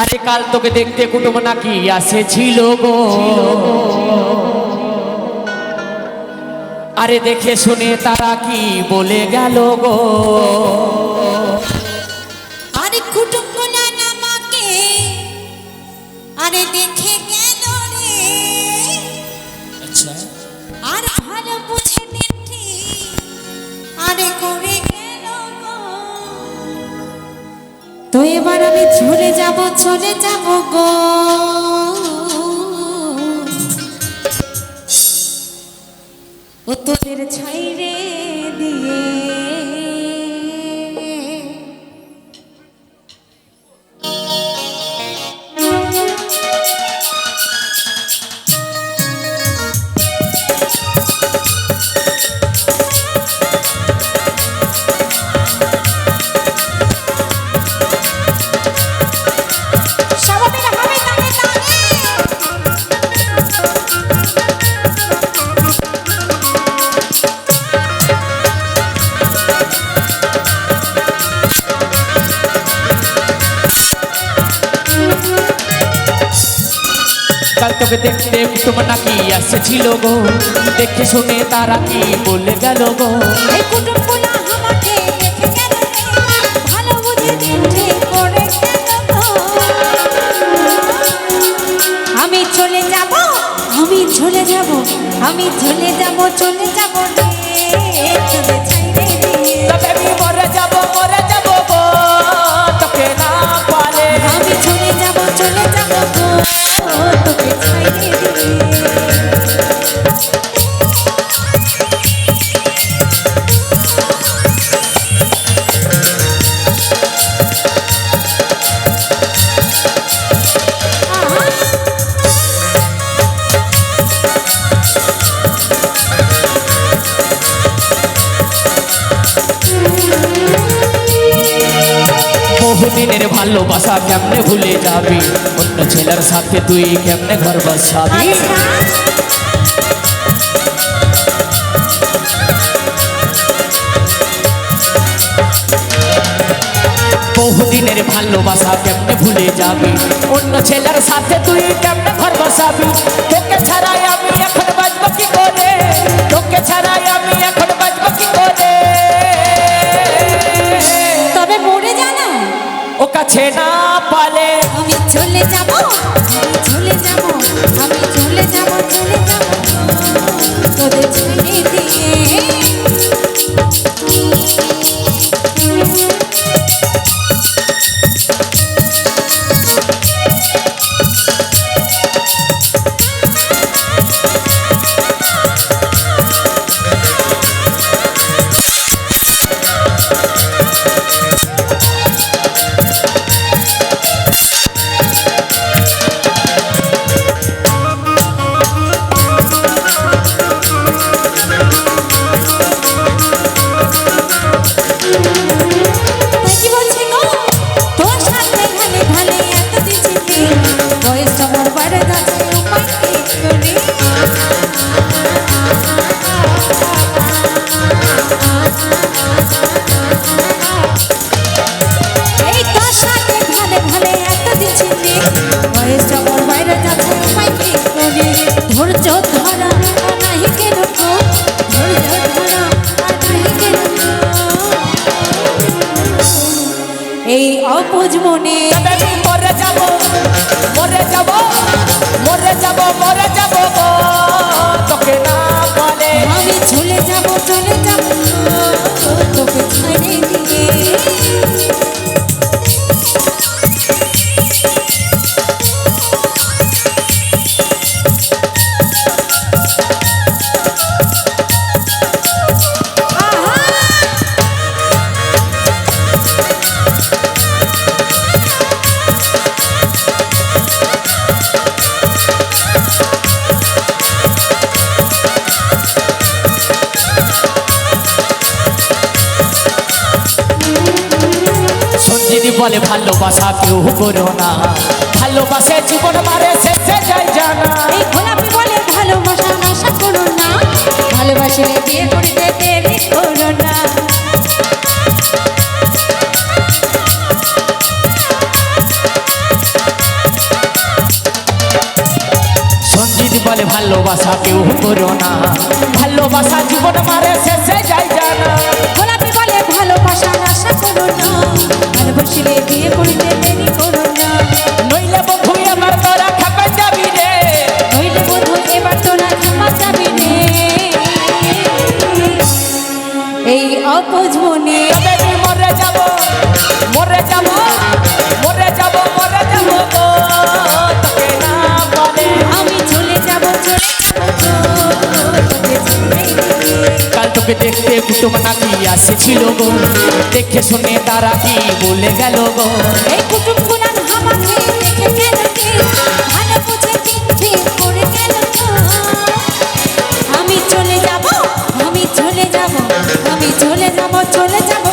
আরে কাল তোকে দেখতে কুটুম নাকি আসেছিল গো, আরে দেখে শুনে তারা কি বলে গেল গো। আরে কুটুম গুলা আমাকে আরে দেখে গেল রে, আচ্ছা আর ভালো বুঝে দেখি আরে করে গেল গো। তো এবার আমি চলে যাব গো, ও তোদের ছাইরে দিয়ে। কাল তোকে দেখতে কুটুম নাকি আসেছিল গো, দেখে শুনে তারা কি বলে গেল গো। এই কুটুম গুলা আমাকে দেখে গেল রে, ভালো বুঝে দেখে করে গেল গো। আমি চলে যাব রে, তোদের ছাইরে দিয়ে। তবে আমি মরে যাব গো, তোকে না পালে। আমি চলে যাব গো, তোকে ছাইরে দিয়ে। বহুদিনের ভালোবাসা কেমনে ভুলে যাবি, অন্য ছেলের সাথে তুই কেমনে ঘর বসাবি। বহুদিনের ভালোবাসা কেমনে ভুলে যাবি, অন্য ছেলের সাথে তুই কেমনে ঘর বসাবি। তোকে ছাড়াই আমি এখন বাঁচবো কি করে, তোকে ছাড়াই আমি এখন বাঁচবো কি করে। তবে মরে জানা ও কাছে না পালে। আমি চলে যাব তোদের ছাইরে দিয়ে। এই অবুঝ মনে মরে যাব গো, তোকে না বলে। আমি চলে যাব তোকে ছাড়ে দিয়ে। যদি বলে ভালোবাসা কেউ করো না, ভালোবাসে জীবন মারে শেষে যায় জানা। এই গোলাপি বলে ভালোবাসা আশা করো না, ভালোবাসলে বিয়ে করে দেরি করো না। ভালোবাসা কেউ করো না, ভালোবাসা জীবন মারে শেষে যায় জানা। গোলাপি বলে ভালোবাসা আশা করো না, ভালোবাসলে বিয়ে করতে দেরি করো না। নইলে বন্ধু আমার তোরা খাপে যাবি রে, নইলে বন্ধু এবার তোরা খাপা যাবি রে। এই অপোজ মনে তবে আমি মরে যাব, মরে যাব, মরে যাব, মরে যাব গো, তোকে না বলে। আমি চলে যাব চলে যাব তোকে ছেড়ে দিয়ে। কাল তোকে দেখতে কুটুম নাকি আসছিল গো, দেখে শুনে তারা কি বলে গেল গো। এই কুটুম গুলান আমাকে দেখে গেল কে, ভালো বুঝে চিনতে করে গেল তো। আমি চলে যাব, আমি চলে যাব, আমি চলে যাব, চলে যাব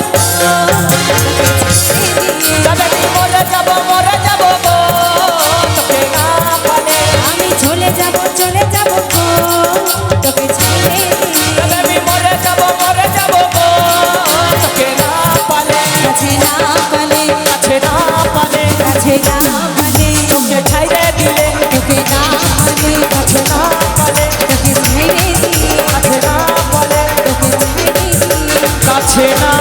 তবে আমি মরে যাব, মরে যাব গো, তোকে না বলে। আমি চলে যাব, চলে যাব গো, তোকে ছেড়ে দিয়ে। তবে আমি মরে যাব, মরে যাব গো, তোকে না বলে। কাছে না পালে, কাছে না পালে, কাছে না পালে, তোকে ছাইরে দিলে, তোকে না পালে, কাছে না পালে, তোকে ছেড়ে দিয়ে, কাছে না বলে, তোকে ছেড়ে দিয়ে। কাছে না